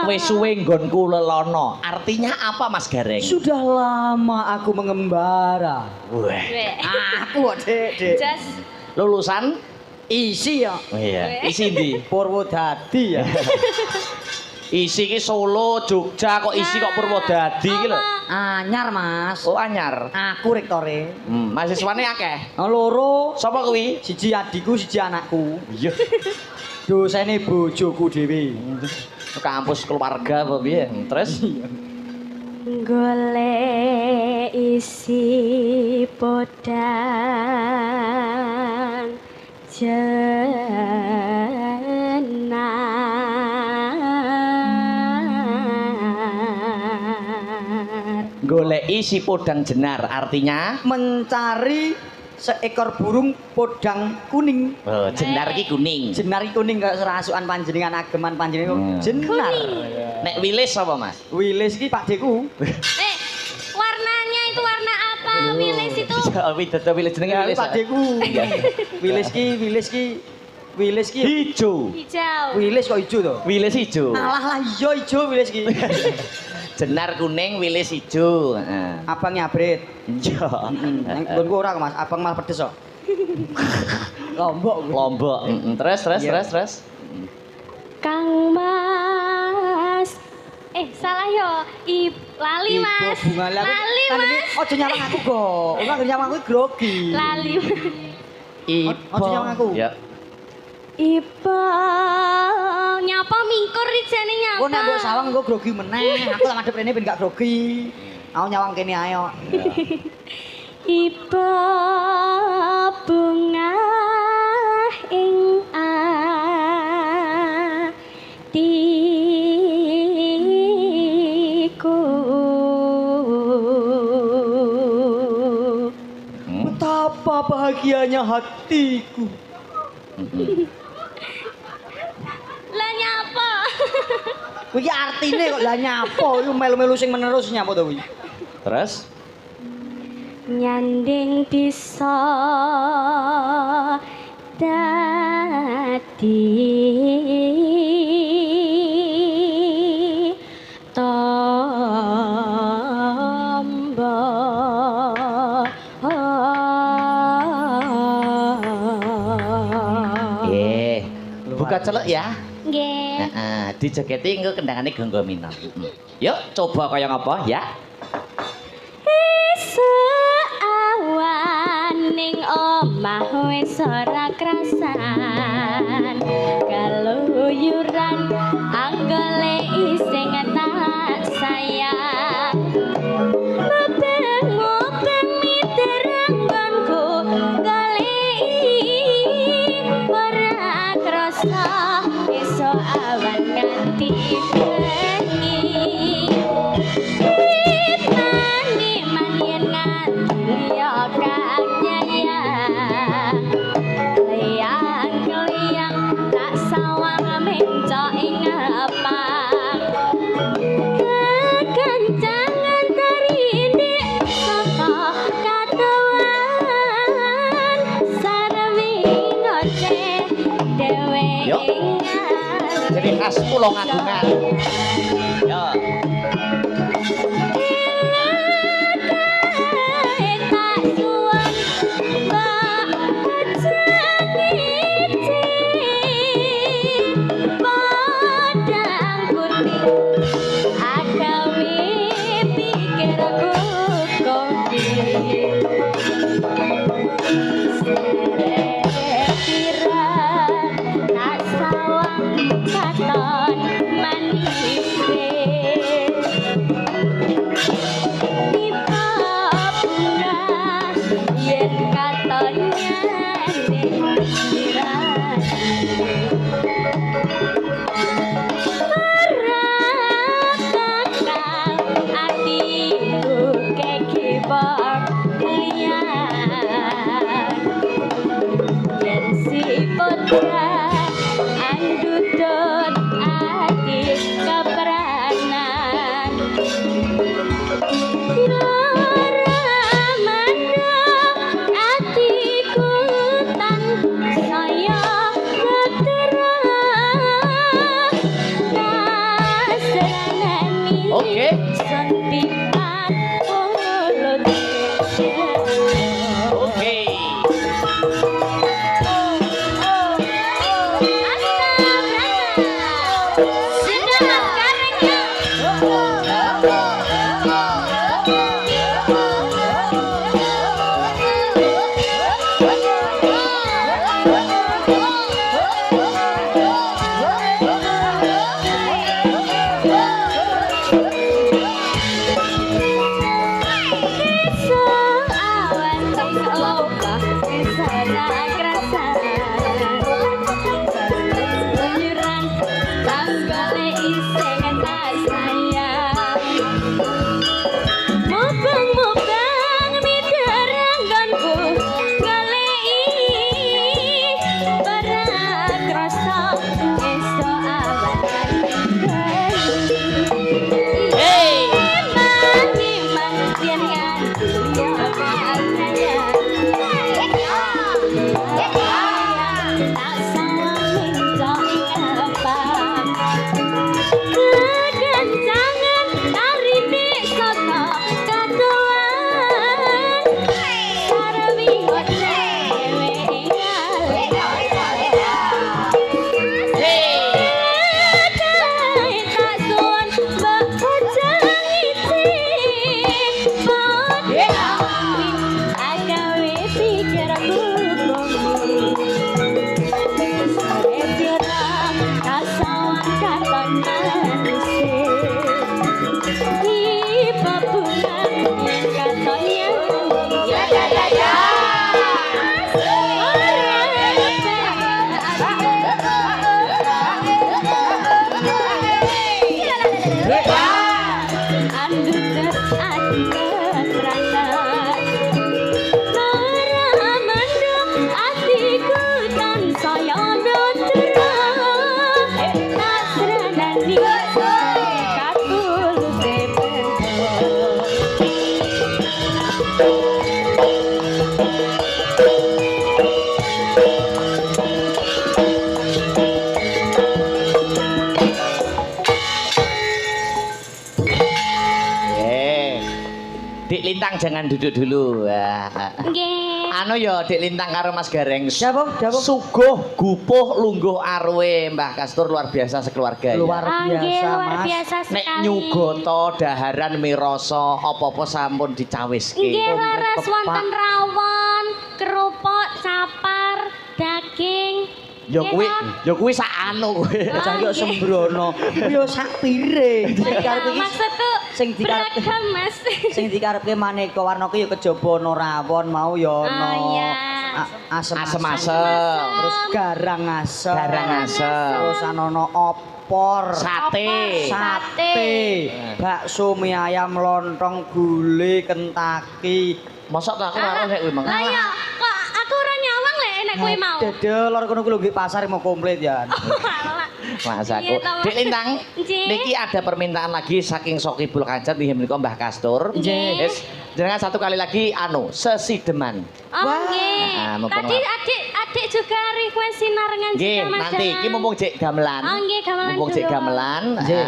Wis suwe nggonku lelono. Artinya apa Mas Gareng? Sudah lama aku mengembara. Wah. Aku kok Dek. Jas. Lulusan? Isi ya. Oh iya. Isi ndi? Purwodadi ya. Isi ki Solo, Jogja kok isi kok Purwodadi ki lho. Anyar, Mas. Oh anyar. Aku rektore. Mahasiswane akeh. Loro, Sapa kuwi? siji adikku, siji anakku. Iya. Dosene bojoku dhewe. Kampus keluarga apa piye? Terus Golek isi podang jenar. goleki si podang jenar artinya Mencari seekor burung podang kuning. oh, jenar ki kuning. Jenar iki kuning kayak serasukan panjenengan ageman panjenengan. Jenar. Nek wilis apa Mas? Wilis iki Pak Deku. Warnanya itu warna apa? Wilis itu. Wilis wilis jenenge Ya, wilis. Pak Deku. Wilis ki Hijau. Hijau. Wilis kok ijo to? Wilis hijau. Alah lah iya ijo wilis ki. Jenar kuning, wilis hijau. Heeh. Abangnya abrit. Iya. Nang nggonku ora kok, Mas. Abang malah pedes kok. Lombok. Lombok. Terus. Iya. Kang Mas. Salah yo. Lali Mas. Ibu bunga Lali Mas. Ojo nyawang aku kok. Ora nyawang aku grogi. Lali. Ojo nyawang aku. Ya. Iba nyapa mingkur rijane nyapa. Kok nek mbok sawang engko grogi meneh. Aku tak madhep rene ben gak grogi. Aku nyawang kene ayo. Iba bunga ing atiku indahnya hatiku. Lah nyapa? Kuwi artine kok lah nyapa iku melu-melu sing menerus nyapa to kuwi. Terus Nyanding bisa dadi tamba. Buka celuk ya. Nggih. Heeh, dijegeti engko kendangane Gangga Mina. Yuk coba kaya ngapa ya. Awan ning omah wis ora krasan kaluyuran anggole ising tak sayang mubeng miteranggonku goleki ora krasa iso awan nganti bengi Jadi khas Pulau Ngagungan. Yo. Lintang jangan duduk dulu. Nggih. Anu ya Dik Lintang karo Mas Gareng. Siapa? Suguh, gupuh, lungguh arwe Mbah Kastur luar biasa sekeluarga ya. Luar Nggih, biasa, luar Mas. biasa Nek sekali. nyugoto daharan miroso apa-apa sampun dicawiske. Nggih, leres Pepak. wonten rawon, kerupuk, capar, daging. Ya Nggih, kuwi, toh? ya kuwi sak anu kowe. Cah yo sembrono. Yo sak piring. Sing dikarepke iki Maksudku sing dikarepke beragam, Mas. sing dikarepke maneka warna ki yo kejaba ana rawon mau yo ana iya. asem-asem. Asem-asem. Terus garang asem. Garang asem. Terus ana opor. Sate. Sate. Bakso mie ayam lontong gulai kentaki. Mosok tak aku ora nek kuwi Mang. Lah iya, kok aku ora nyawang lek nek kowe mau. Dedel lor kono ku lho pasar mau komplit ya. Mas aku. Iya, toh, Mas. Dik Lintang, Nggih. niki ada permintaan lagi saking Sokibul Kancet inggih menika Mbah Kastur. Nggih. Yes. Jangan satu kali lagi anu sesideman. Oh Wah. nggih. mumpung Tadi lah. adik juga request sinarengan Nggih, juga Mas. nanti iki mumpung cek gamelan. Oh nggih, gamelan Mumpung cek dulu. gamelan, Nggih.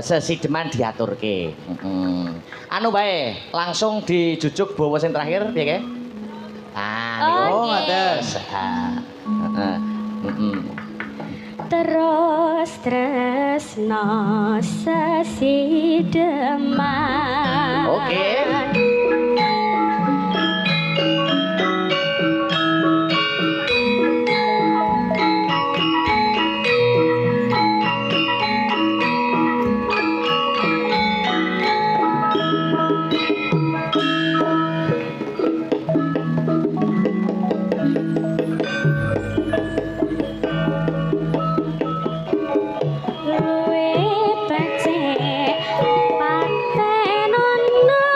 sesideman diaturke. Anu bae, langsung dijujuk bawa sing terakhir piye ke? Ah, Oh, niku. nggih. Ngoten. Terus tresno sesideman. Oke. Luwe becik patenono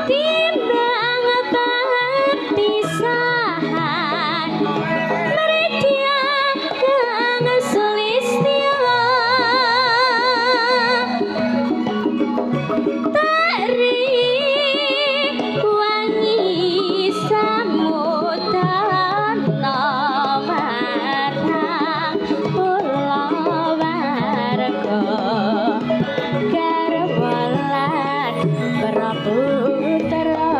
timbang perpisahan meridia kang sulistya tari wangi samudana marang kula warga garwalan praputra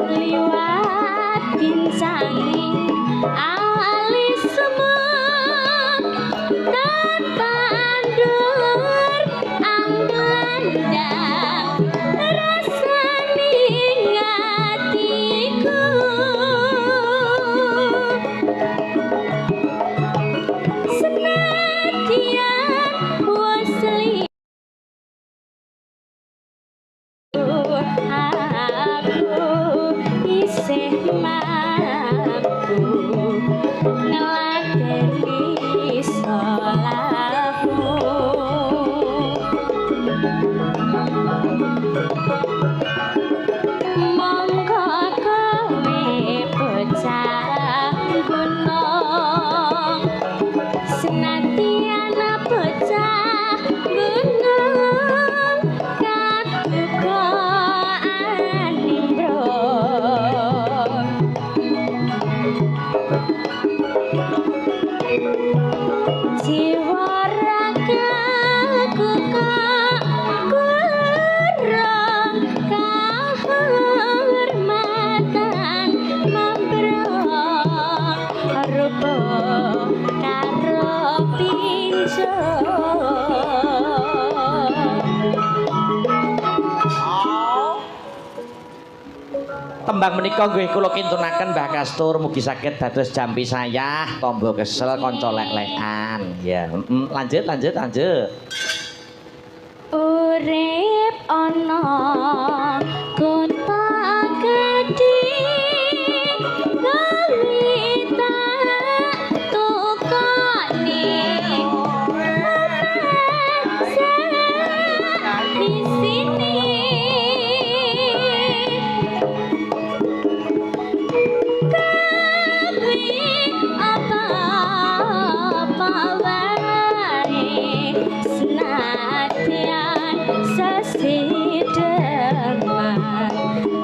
liwat kincanging alis semut tandur anglandang rasaning atiku senadyan wasli aku isih mampu ngeladeni salahmu monggo kowe bocah gunung senadyan bocah gunung kabuka animbro jiwa ragaku kok kurang kahormatan membrong rupa karo Tembang menika nggih kula kintunaken Mbah Kastur mugi saged dados jampi sayah, tombo kesel, kanca lek-lekan. Ya, lanjut. urip ana kota gedhe kawita tukane di sini apa-apa wae senadyan sesideman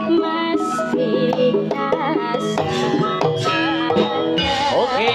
mesti Oke.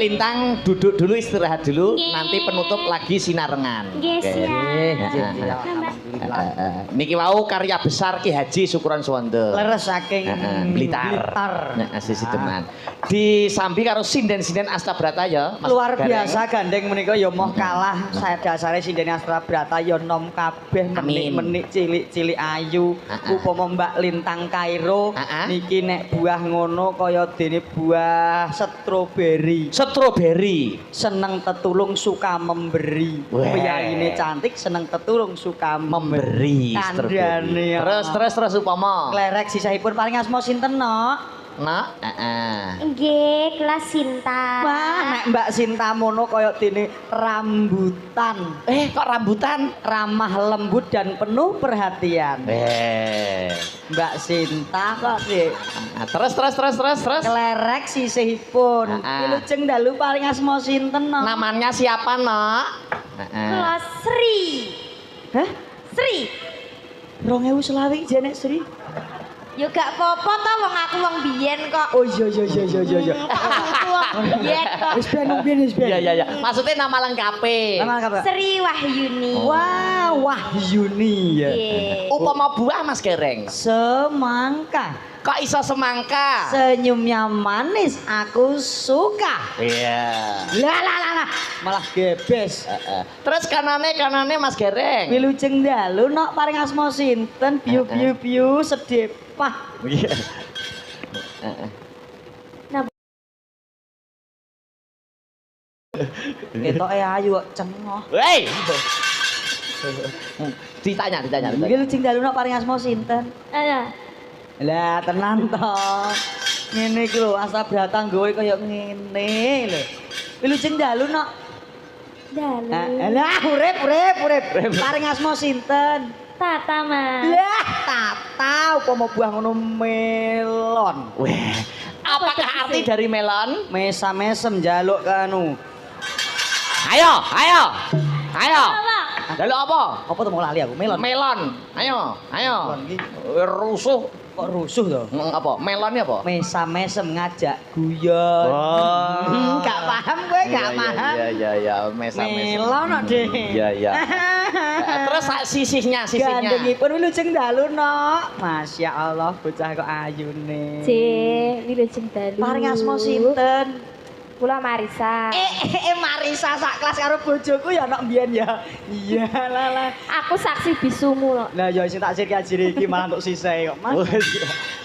Lintang duduk dulu istirahat dulu, Nggih. nanti penutup lagi sinarengan. Nggih, Oke. siap. Niki wau karya besar Ki Haji Syukron Suwondo. Leres saking Blitar. Sisi Deman. Disambi karo sinden-sinden Astabrata ya, Mas Luar Gareng. biasa gandeng menika ya moh kalah saya dasare sindene Astra Brata ya nom kabeh Amin. menik-menik cilik-cilik ayu upama Mbak Lintang Kairo niki nek buah ngono kaya dene buah stroberi Stroberi. seneng tetulung suka memberi Weh. piyayine cantik seneng tetulung suka Memberi kandhane Terus upama. klerek sisahipun paling asma sinten nok Nak, Nggih, kelas Sinta. wah nek Mbak Sinta mono kaya dene rambutan kok rambutan? ramah lembut dan penuh perhatian. Mbak Sinta kok sih Terus. kelerek sisihipun. Wilujeng dalu paling asma sinten no? Namanya siapa, Nak? Kelas Sri. Hah? Sri. 2020 jenek Sri. Yo gak apa-apa to wong aku wong biyen kok. Oh iya. Aku wong biyen kok. Wis ben wis ben. Iya. Maksudnya nama lengkapnya. Nama apa? Sri Wahyuni. Wah, Wahyuni ya. Nggih. Upama buah Mas Gereng. Semangka. Kok iso semangka? Senyumnya manis, aku suka. Iya. Lah. Malah gebes. Terus kanane Mas Gereng. Wilujeng dalu nok paring asma sinten biu sedepah. Iya. Ketoke ayu kok cengoh. Hei. Ditanya. Wilujeng dalu nok paring asma sinten? Lah tenan to. Ngene iki lho Astra Brata nggawe kaya ngene lho. Wilujeng dalu nok. Dalu. Lah urip. Paring asma sinten? Tata, Mas. Lah tata upama buah ngono melon. Weh. Apakah arti dari melon? Mesam-mesem njaluk kanu. Ayo. Apa? Lalu apa? Apa tuh mau lali aku? Melon. Melon. Ayo. Melon iki Rusuh. kok rusuh to? Apa? Melonnya apa? Mesam-mesem ngajak guyon. Gak paham gue, gak paham. Iya. Mesa-mesa. Melon kok, Dek. Iya. Terus sisihnya. Gandengipun wilujeng dalu nok. Masya Allah bocah kok ayune. Wilujeng dalu. Paring asma sinten? Kula Marisa. Marisa sak kelas karo bojoku ya nok mbiyen ya. Iya lah. Aku saksi bisumu lho. Lah ya sing tak ajir iki malah untuk sisih kok, Mas.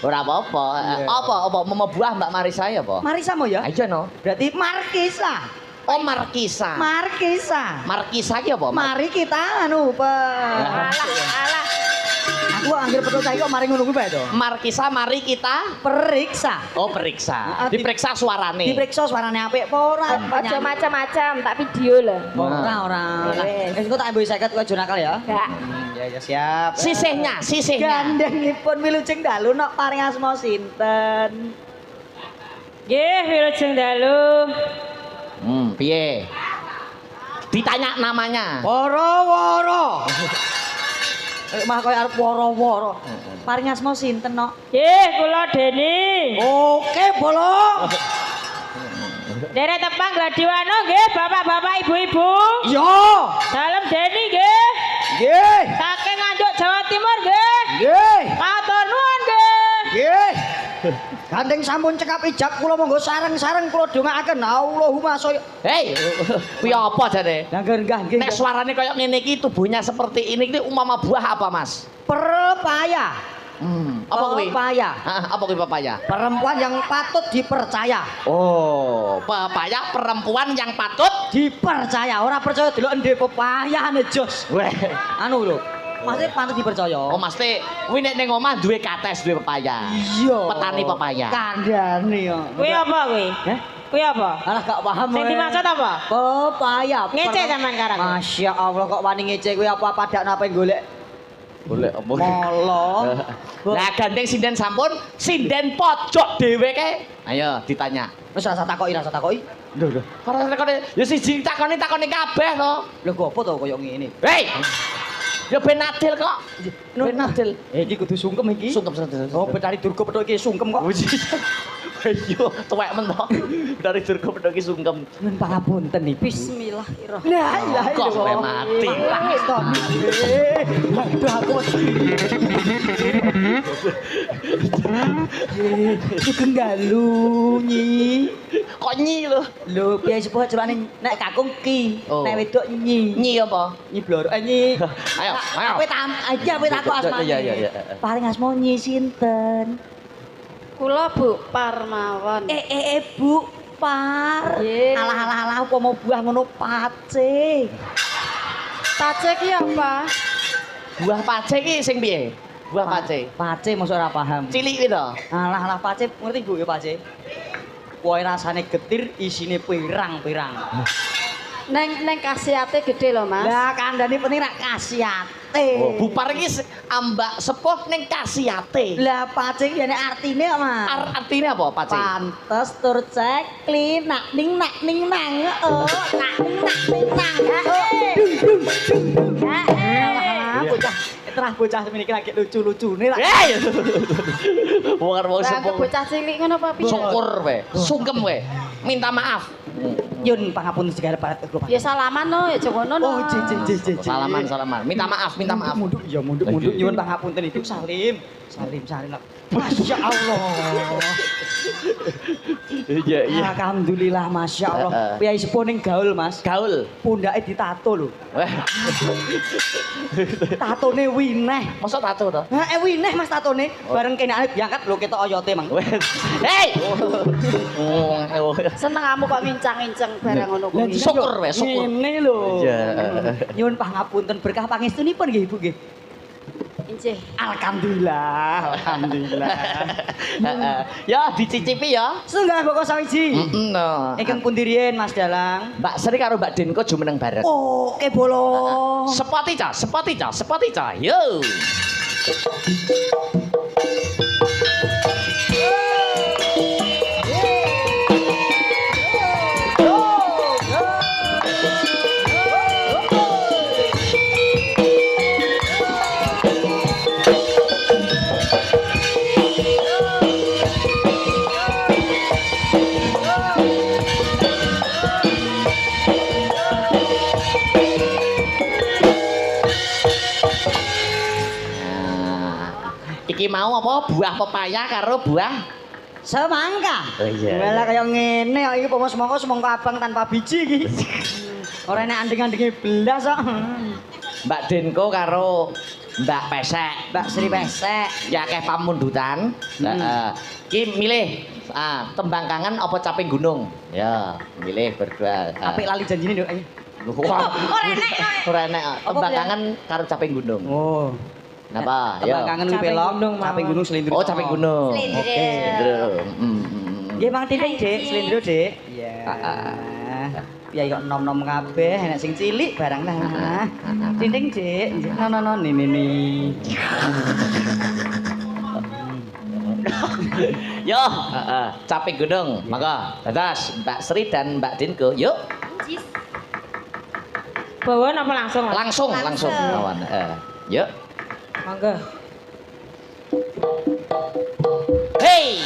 Ora apa-apa. Apa mau buah Mbak Marisa ya apa? Marisa mo ya? Aja no. Berarti Markisa. Oh Markisa. Markisa ki apa? Mari kita anu Alah. Aku anggere perlu saiki kok mari ngono kuwi bae to. Markisa mari kita Periksa. Oh periksa. Diperiksa suarane. Diperiksa suarane apik apa ora? Aja macam-macam, tak video lho. Ora. Wes. Engko tak ambil 50 kuwi aja nakal ya. Gak. Ya siap. Sisihnya. Gandengipun wilujeng dalu nok paring asma sinten? Nggih, wilujeng dalu. Piye? Ditanya namanya. Woro-woro. Mah koyo arep woro-woro. Paring asma sinten nok? Nggih, kula Deni. Oke, bolong. Derek tepang Gladiwano nggih, bapak-bapak, ibu-ibu. Yo. Dalem Deni nggih. Nggih. Saking Nganjuk Jawa Timur nggih. Nggih. Matur nuwun nggih. Nggih. Gandeng sampun cekap ijab kula monggo sareng-sareng kula dongaaken Allahumma sholli. Hei, kuwi apa jane? Nggih. Nek suarane kayak ngene iki tubuhnya seperti ini umpama buah apa, Mas? Pepaya. Apa kuwi? Pepaya. Apa kuwi papaya? Perempuan yang patut dipercaya. Oh, papaya perempuan yang patut Dipercaya, ora percaya delok ndek pepayane jos. Weh. Anu lho. Masih patut dipercaya. Oh, mesti kuwi nek ning omah duwe kates, duwe pepaya. Iya. Petani pepaya. Kandhane yo. Kuwi apa kuwi? Heh? Kuwi apa? Alah gak paham. Sing dimaksud apa? Pepaya. Ngece sampean karang. Masya Allah kok wani ngece kuwi apa padakno apa golek. Golek apa? Molo. Lah gandeng sinden sampun, sinden pojok dhewe ke. Ayo ditanya. Wis rasa takoki. Lho. Ora takone, ya siji takoni kabeh to. Lho kok apa to koyo ngene? Hei. Ya ben adil kok. Ben adil. Iki kudu sungkem iki. Sungkem. Oh, betari durga petuk iki sungkem kok. Ayo, tuwek men to. Dari durga pedho ki sungkem. Nyuwun pangapunten nih. Bismillahirrahmanirrahim. Lah ilaha Kok sampai mati. Aduh aku sugeng dalu nyi. Kok nyi lho? Lho piye sepuh jroane nek kakung ki, Oh. nek wedok nyi. Nyi apa? Nyi bloro nyi. Ayo, ayo. Kowe aja kowe takok asmane. Iya, iya, iya. Paling asma nyi sinten? Kula Bu Parmawon. Bu Par. Nggih. Alah apa mau buah ngono pace. Pace ki apa? Buah pace ki sing piye? Buah pace. Pace mosok ora paham. Cilik ki to. Alah pace ngerti Bu ya pace. Kuwi rasane getir isine pirang-pirang. Neng khasiate gede lho, Mas. Lah kandhane penting rak khasiate. Oh, bupar iki ambak sepuh ning kasiate. Lah pace ki nek artine kok, Mas. Artine apa pace? Pantes tur cekli nak ning nang nak ning nang. Bocah terah bocah semene iki lagi lucu-lucune lah. Hei. Wong Lah sepuh. bocah cilik ngono apa piye? Syukur we, sungkem we. Minta maaf. Yun pangapunten segala parat kula. Ya salaman no, ya jongono no. Oh, je. Salaman. Minta maaf. Munduk nyuwun pangapunten Ibu Salim. Salim. Masya Allah. Iya, Alhamdulillah Masya Allah. Piyai sepuh ning gaul Mas. Gaul. Pundake ditato lho. Wah, Tatone wineh. mosok tato to? Heeh wineh Mas tatone. Bareng kenane diangkat lho ketok oyote mang. Hei. Oh, Seneng kamu kok ngincang-ngincang barang ngono Lah, kuwi. syukur we, syukur. Ngene lho. Iya. Nyuwun pangapunten berkah pangestunipun nggih Ibu nggih. Injih. Alhamdulillah. Ya dicicipi ya. Sunggah boko sawiji. No. Ingkang pundi riyen Mas Dalang? Mbak Sri karo Mbak Denko jumeneng bareng. Oke bolo. Sepati ca. Yo. Iki mau apa buah pepaya karo buah Semangka. Oh, iya. Malah kaya ngene kok iki pomo semangka abang tanpa biji iki. Ora enak andeng-andenge belas kok. Mbak Denko karo Mbak Pesek. Mbak Sri Pesek. Ya akeh pamundutan. Heeh. Ki milih tembang kangen apa caping gunung? Ya, milih berdua. Apik lali janjine nduk. Wah, Ora enek. ora enek. Tembang Apa, kangen karo caping gunung. Oh. Napa? Tembang Ya. kangen kuwi pelok, caping gunung selindro. Oh, caping gunung. Slendro. Oke, slendro. Nggih Mang Tinting, Dik, selindro, Dik. Iya. Piye kok nom-nom kabeh, enek sing cilik barang nah. Tinting, Dik. No, ni. Yo, caping gunung. Maka, dadas Mbak Sri dan Mbak Dinko. Yuk, Bawa apa langsung? langsung lawan. Yuk. Mangga. Hey.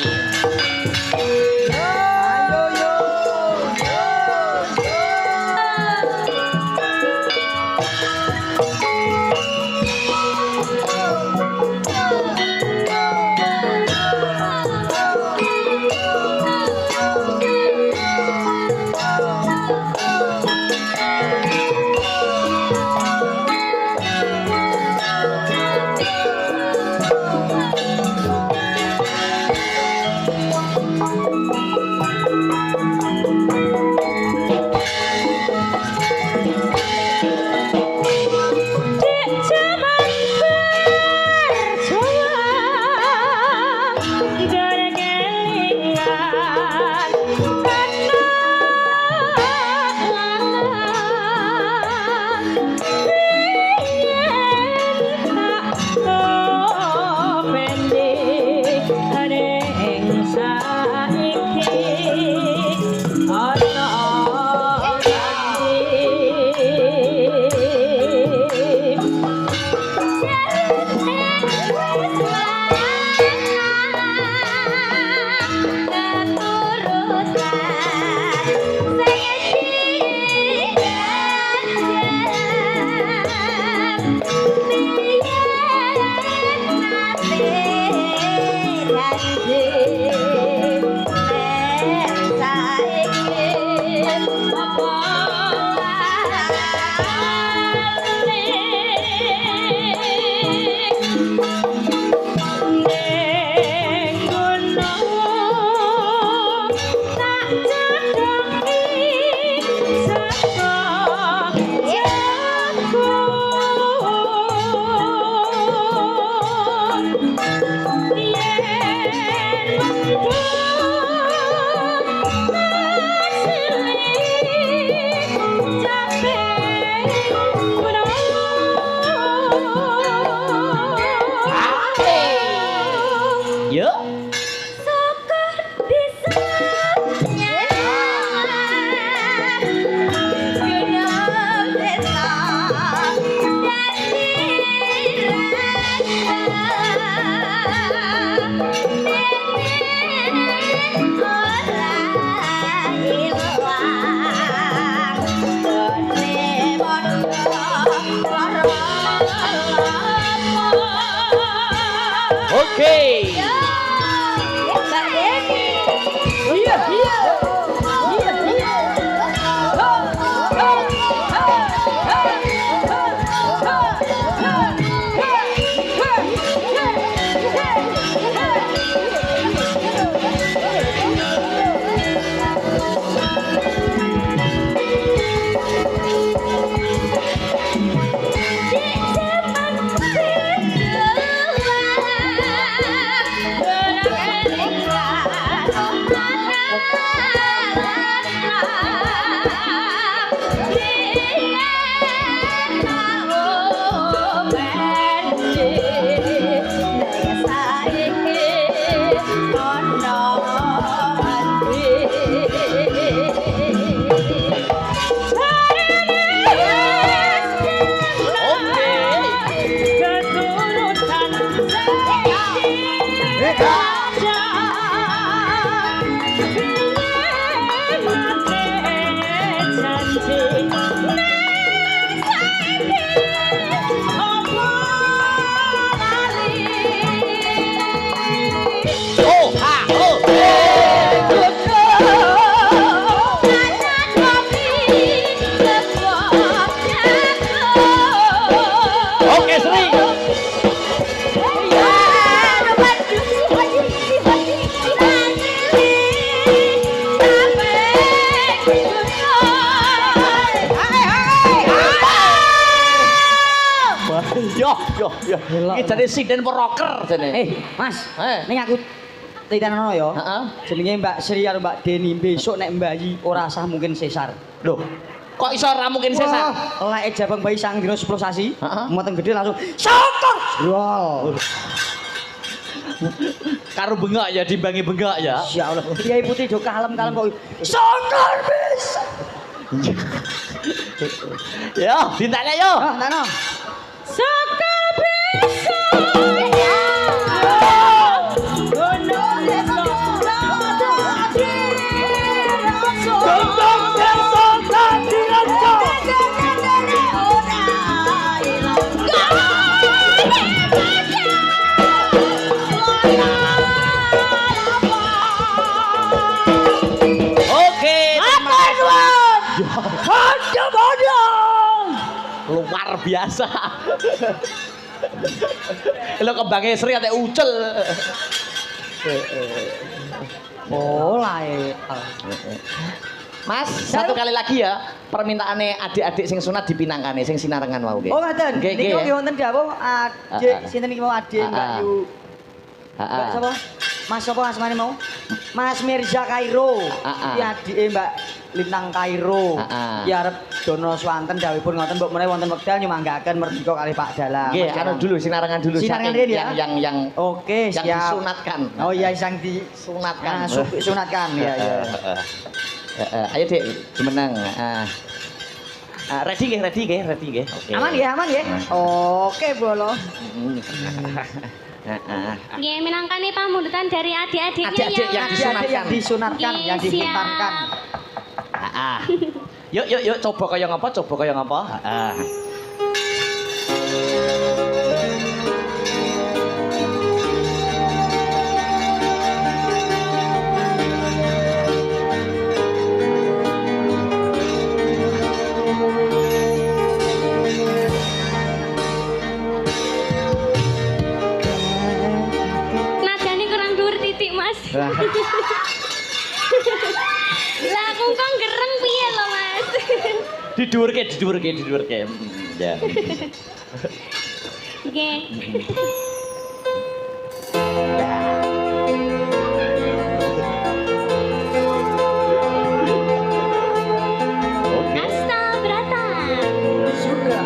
Yo, iki jane sinden rocker jane. Mas, Eh. ning aku titenono ya. Heeh. Jenenge Mbak Sri karo Mbak Deni besok nek mbayi ora sah mungkin sesar. Loh, kok iso ora mungkin sesar? Lek jabang bayi sang dina 10 sasi, Heeh. muatan gede langsung sotor. Wow. Karo bengak ya dimbangi bengak ya. Ya Allah, Kiai Putri do kalem-kalem kok. Sotor bisa. Yo, dintanya yo. Ah, nano. Sekar bisa. Luar biasa. Lo kembangnya Sri ate ucel. Oh, lae. Mas, satu kali lagi ya permintaannya adik-adik sing sunat dipinangkane sing sinarengan mau nggih. Oh, ngaten. Nggih, nggih Niku ya. nggih wonten dawuh adik sinten iki mau adik Mbak Yu. Mbak sapa? Mas sapa asmane mau? Mas Mirza Kairo. Iki adike Mbak Lintang Kairo. Iki arep dono swanten dawuhipun ngoten mbok menawi wonten wekdal nyumanggaken merdika kali Pak Dalam. Nggih, anu dulu sinarengan dulu Sinarengan saking Rin ya? yang Oke, yang siap. disunatkan. Oh iya, yang disunatkan. Sunatkan ya ya. Ayo Dik, jumeneng. Ready nggih. Oke. Aman ya, aman ya. Oke, bolo. Nggih, minangkani pamundutan dari adik-adiknya Adik-adik yang disunatkan. Yang disunatkan, Nggih, yang dipintarkan. Yuk, coba kaya ngapa? Nadane kurang dhuwur titik, Mas. Lah aku kok gereng piye lho, Mas? Didhuwurke. Ya. Nggih. Oke. Asta Brata. Sudah.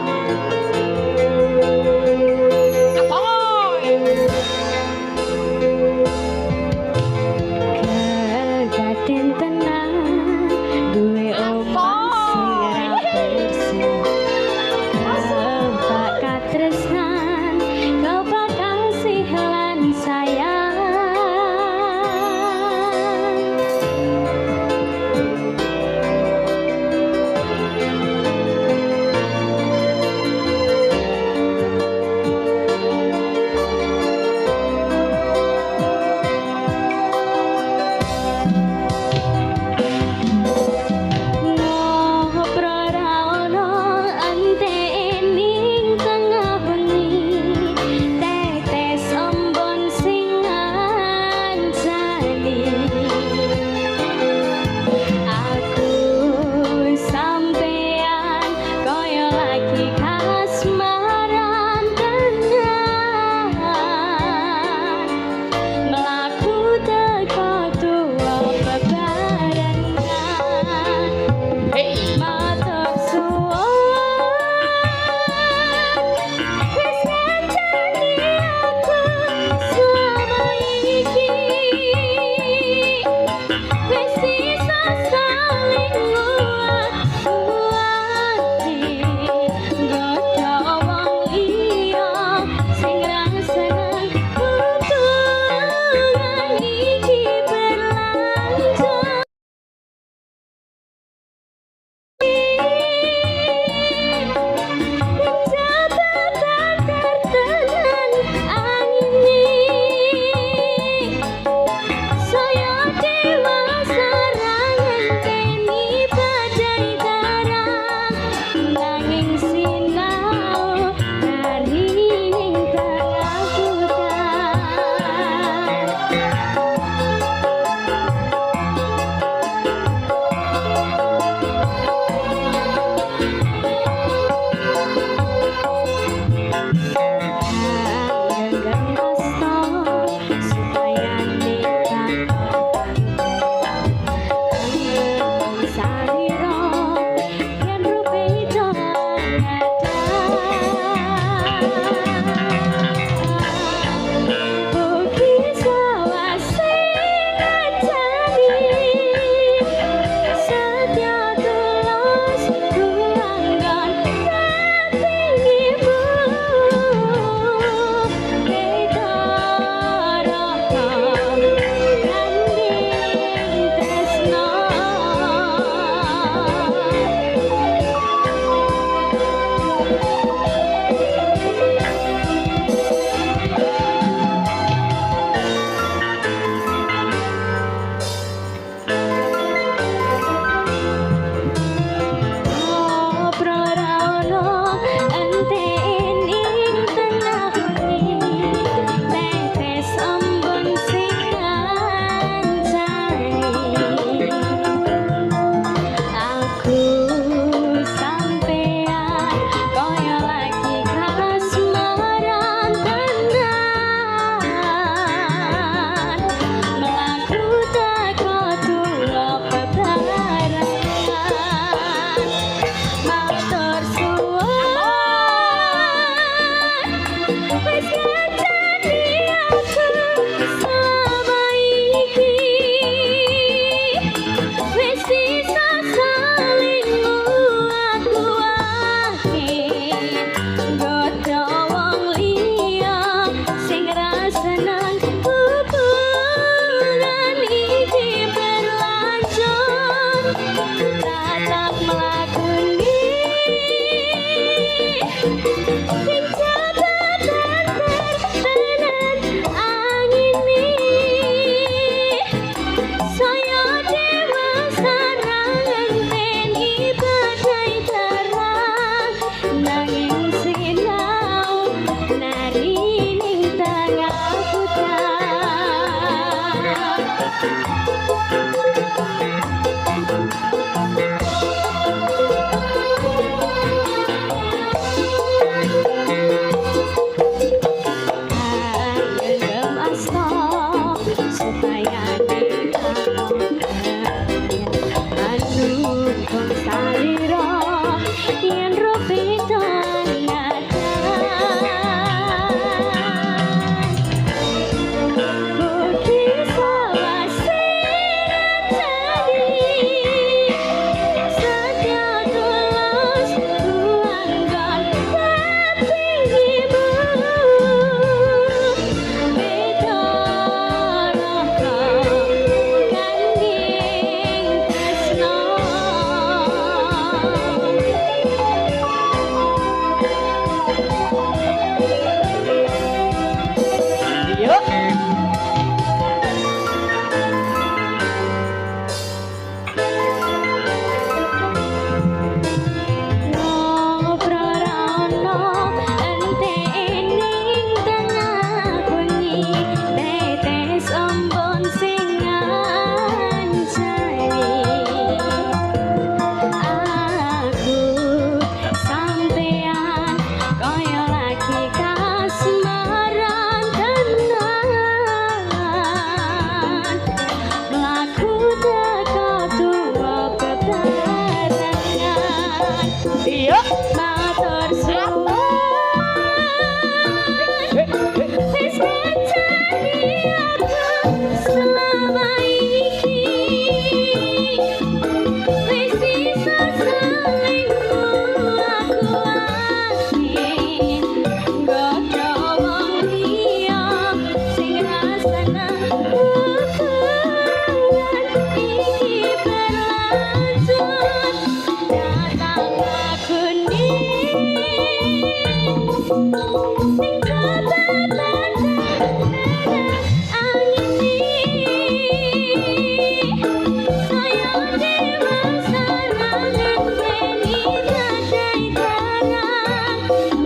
Kedaden tenang duwe omah sing bersih. Kau bakal tresnan, kau bakal Iya. Matur suwun. Wis ngancani aku selama iki. Wis bisa selingkuh aku ati. Godho wong liya sing rasane ukuran iki berlanjut. Datang aku ning sing kebetulan angin saya dewasa nangan beni gadai garang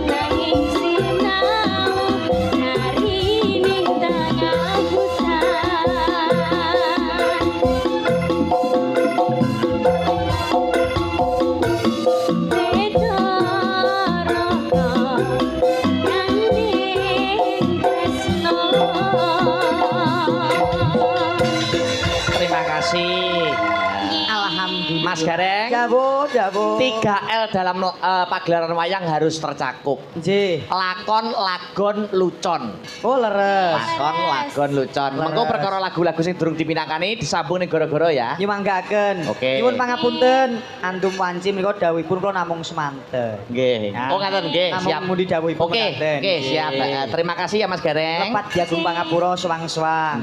nanging sinau nari ning tengah hutan. Terima kasih. Alhamdulillah. Mas Gareng. Jabu, jabu. 3L dalam pagelaran wayang harus tercakup. Nggih. Lakon, lagon, lucon. Oh, leres. Lakon, lagon, lucon. Leres. Mengko perkara lagu-lagu sing durung dipinakani disambung ning gara-gara ya. Nyumanggaken. Oke. Nyuwun pangapunten, antum wanci menika dawuhipun kula namung semanten. Nggih. Ya. Oh ngaten nggih, Namung siap. mundi dawuhipun Oke, mekaten. oke, siap. Nggih. Terima kasih ya Mas Gareng. Lepat diagung pangapura suwang-suwang.